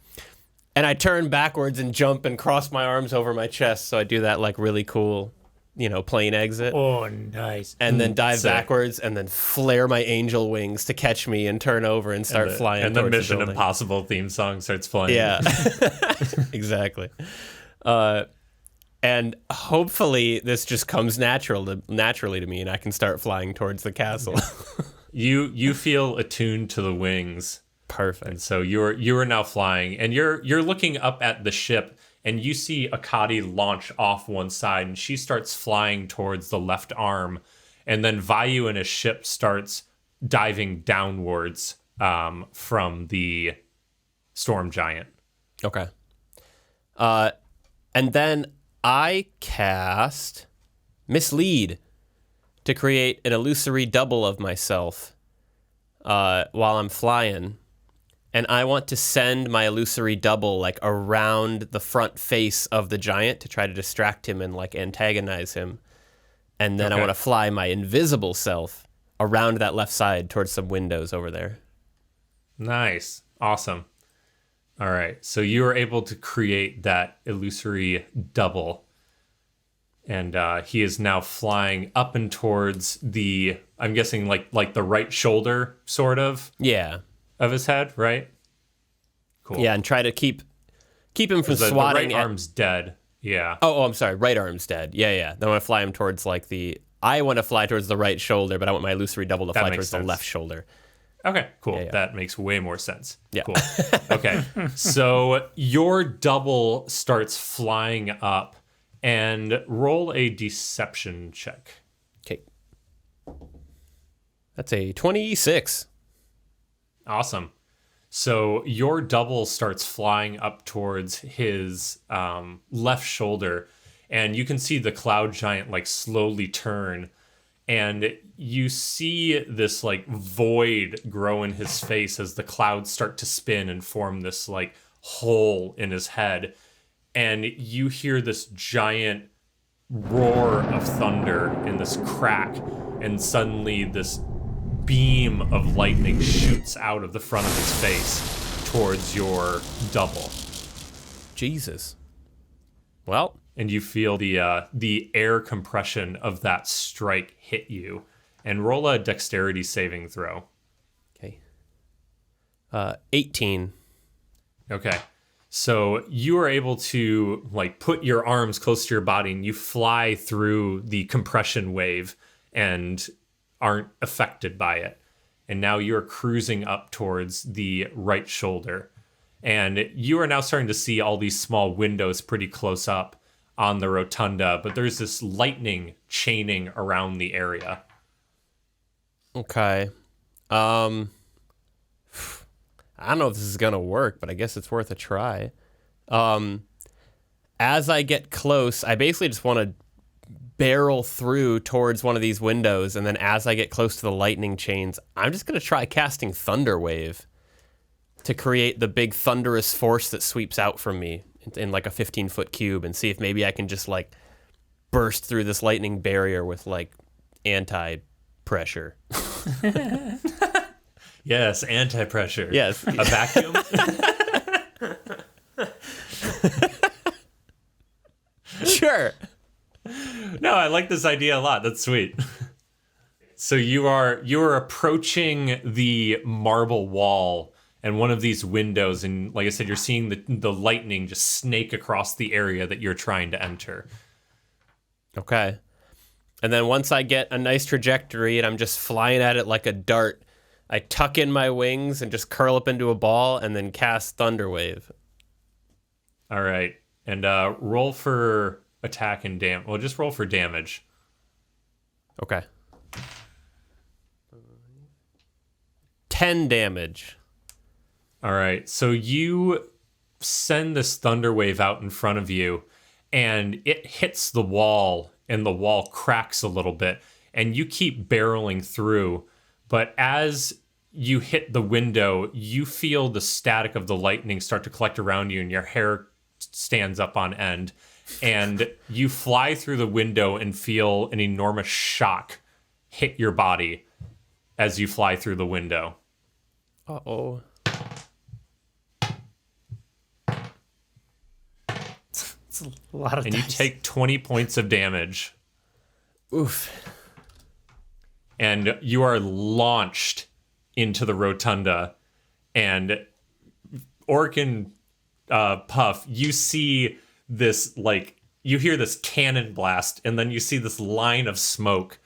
and I turn backwards and jump and cross my arms over my chest. So I do that like really cool, plane exit. Oh, nice. And then dive Sick. backwards and then flare my angel wings to catch me and turn over and start flying. And the towards Mission building. Impossible theme song starts playing. Yeah, exactly. And hopefully this just comes naturally to me, and I can start flying towards the castle. You feel attuned to the wings. Perfect. And so you are now flying, and you're looking up at the ship, and you see Akadi launch off one side, and she starts flying towards the left arm, and then Vayu and his ship starts diving downwards from the storm giant. Okay. And then I cast Mislead to create an illusory double of myself while I'm flying. And I want to send my illusory double like around the front face of the giant to try to distract him and like antagonize him. And then I want to fly my invisible self around that left side towards some windows over there. Nice. Awesome. All right. So you are able to create that illusory double. And he is now flying up and towards the, I'm guessing like the right shoulder, sort of. Yeah. Of his head, right? Cool. Yeah, and try to keep him from The swatting. right arm's dead. Yeah. Oh, I'm sorry. Right arm's dead. Yeah. Then I want to fly him towards I want to fly towards the right shoulder, but I want my illusory double to fly towards the left shoulder. Okay, cool. Yeah. That makes way more sense. Yeah. Cool. Okay. So your double starts flying up, and roll a deception check. Okay. That's a 26. Awesome. So your double starts flying up towards his left shoulder, and you can see the cloud giant like slowly turn, and you see this like void grow in his face as the clouds start to spin and form this like hole in his head, and you hear this giant roar of thunder and this crack, and suddenly this beam of lightning shoots out of the front of his face towards your double. Jesus. Well, and you feel the air compression of that strike hit you. And roll a dexterity saving throw. Okay. 18. Okay. So you are able to like put your arms close to your body, and you fly through the compression wave and aren't affected by it. And now you're cruising up towards the right shoulder. And you are now starting to see all these small windows pretty close up on the rotunda, but there's this lightning chaining around the area. Okay. I don't know if this is going to work, but I guess it's worth a try. As I get close, I basically just want to barrel through towards one of these windows, and then as I get close to the lightning chains, I'm just going to try casting Thunder Wave to create the big thunderous force that sweeps out from me in like a 15-foot cube, and see if maybe I can just like burst through this lightning barrier with like anti-pressure. Yes, anti-pressure. Yes. A vacuum? Sure. No, I like this idea a lot. That's sweet. So you are approaching the marble wall and one of these windows, and like I said, you're seeing the lightning just snake across the area that you're trying to enter. Okay. And then once I get a nice trajectory and I'm just flying at it like a dart, I tuck in my wings and just curl up into a ball and then cast Thunder Wave. All right. And roll for attack and damage. Well, just roll for damage. Okay. 10 damage. All right. So you send this thunder wave out in front of you, and it hits the wall, and the wall cracks a little bit, and you keep barreling through. But as you hit the window, you feel the static of the lightning start to collect around you, and your hair stands up on end. And you fly through the window and feel an enormous shock hit your body as you fly through the window. Uh-oh. It's a lot of And dice. you take 20 points of damage. Oof. And you are launched into the rotunda. And Orc and Puff, you see this, like, you hear this cannon blast, and then you see this line of smoke,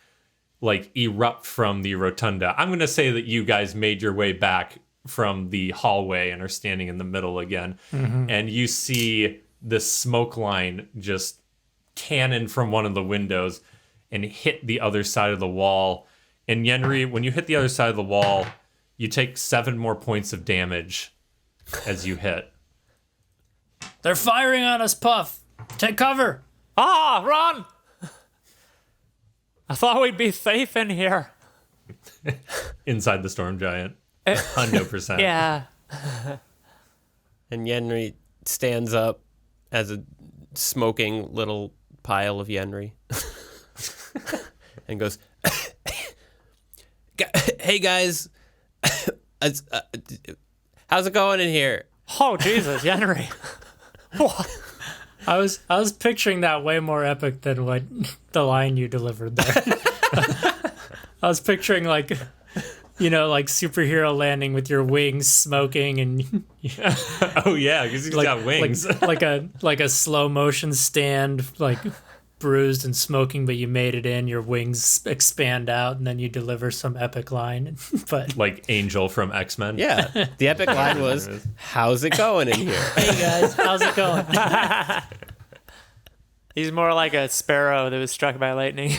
like, erupt from the rotunda. I'm going to say that you guys made your way back from the hallway and are standing in the middle again. Mm-hmm. And you see this smoke line just cannon from one of the windows and hit the other side of the wall. And Yenri, when you hit the other side of the wall, you take 7 more points of damage as you hit. They're firing on us, Puff. Take cover. Ah, run! I thought we'd be safe in here. Inside the storm giant. 100%. Yeah. And Yenri stands up as a smoking little pile of Yenri and goes, "Hey guys, how's it going in here?" Oh, Jesus, Henry. I was picturing that way more epic than what the line you delivered there. I was picturing like superhero landing with your wings smoking and Oh yeah, because he's got wings. like a slow motion stand, like bruised and smoking, but you made it in. Your wings expand out, and then you deliver some epic line. But Like Angel from X-Men. Yeah, the epic line was, "How's it going in here?" hey guys, how's it going? He's more like a sparrow that was struck by lightning.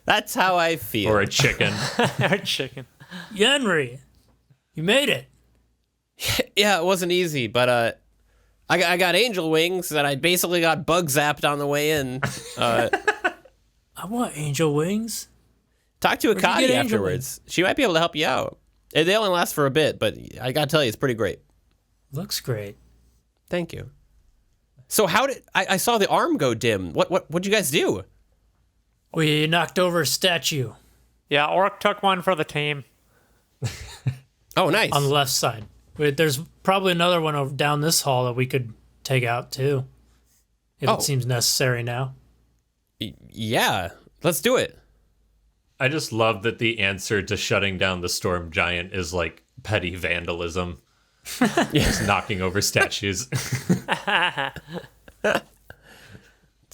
That's how I feel. Or a chicken. Our chicken. Yenri, you made it. Yeah, it wasn't easy, but I got angel wings, and I basically got bug zapped on the way in. I want angel wings. Talk to Where'd you Akadi get angel afterwards. She might be able to help you out. They only last for a bit, but I gotta tell you, it's pretty great. Looks great. Thank you. So how did I saw the arm go dim? What'd you guys do? We knocked over a statue Yeah, Orc took one for the team. Oh, nice. on the left side. There's probably another one over down this hall that we could take out too, if Oh. it seems necessary now. Yeah, let's do it. I just love that the answer to shutting down the storm giant is like petty vandalism. Just knocking over statues. That's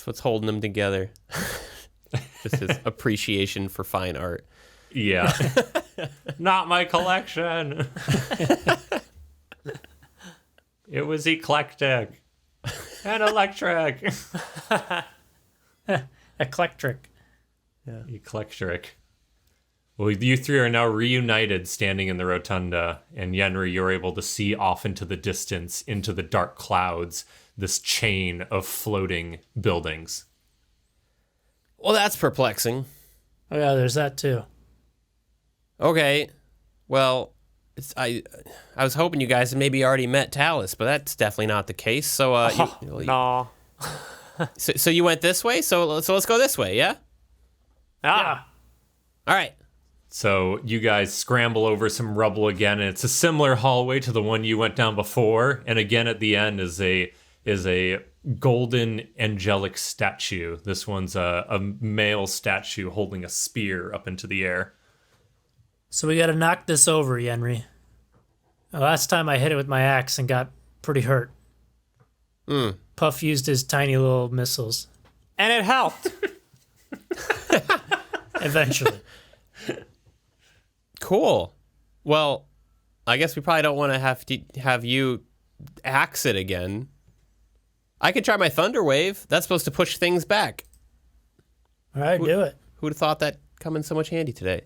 what's holding them together. Just his appreciation for fine art. Yeah. Not my collection. It was eclectic and electric. Eclectic. Eclectic. Well, you three are now reunited standing in the rotunda, and Yenri, you're able to see off into the distance, into the dark clouds, this chain of floating buildings. Well, that's perplexing. Oh yeah, there's that too. Okay, well, I was hoping you guys had maybe already met Talis, but that's definitely not the case. So, No. so you went this way. So let's go this way. Yeah. Ah. All right. So you guys scramble over some rubble again, and it's a similar hallway to the one you went down before. And again, at the end is a golden angelic statue. This one's a male statue holding a spear up into the air. So we got to knock this over, Yenri. Last time I hit it with my axe and got pretty hurt. Puff used his tiny little missiles. And it helped. Eventually. Cool. Well, I guess we probably don't want to have you axe it again. I could try my thunder wave. That's supposed to push things back. All right, do it. Who would have thought that come in so much handy today?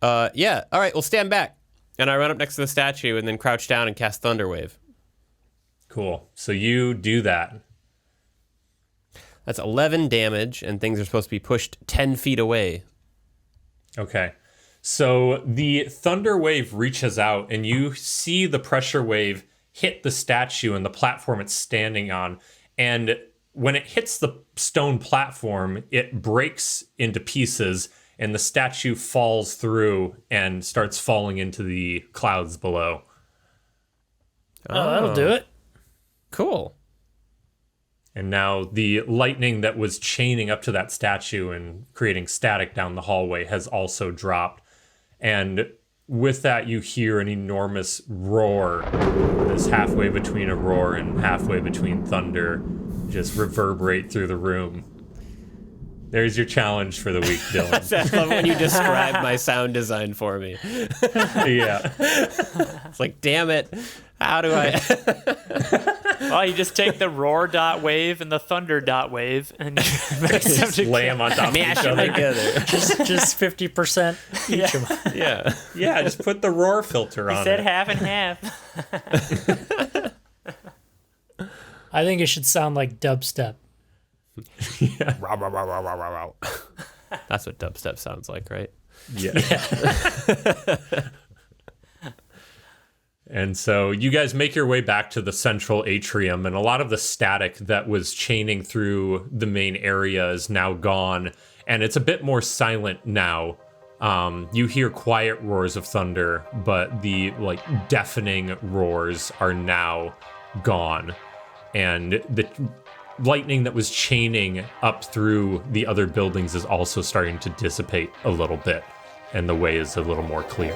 Yeah. All right, well, stand back. And I run up next to the statue and then crouch down and cast thunder wave. Cool. So you do that. That's 11 damage, and things are supposed to be pushed 10 feet away. Okay. So the thunder wave reaches out, and you see the pressure wave hit the statue and the platform it's standing on. And when it hits the stone platform, it breaks into pieces, and the statue falls through and starts falling into the clouds below. Oh, that'll do it. Cool. And now the lightning that was chaining up to that statue and creating static down the hallway has also dropped. And with that, you hear an enormous roar that's halfway between a roar and halfway between thunder just reverberate through the room. There's your challenge for the week, Dylan. I love when you describe my sound design for me. Yeah. It's like, damn it. How do I... Well, you just take the roar dot wave and the thunder dot wave and mix them Just lay them on top of each other. together. Just 50% each of them. Yeah. Yeah, just put the roar filter on said it. half and half. I think it should sound like dubstep. That's what dubstep sounds like, right? Yeah. And so you guys make your way back to the central atrium, and a lot of the static that was chaining through the main area is now gone, and it's a bit more silent now. You hear quiet roars of thunder, but the deafening roars are now gone, and the lightning that was chaining up through the other buildings is also starting to dissipate a little bit, and the way is a little more clear.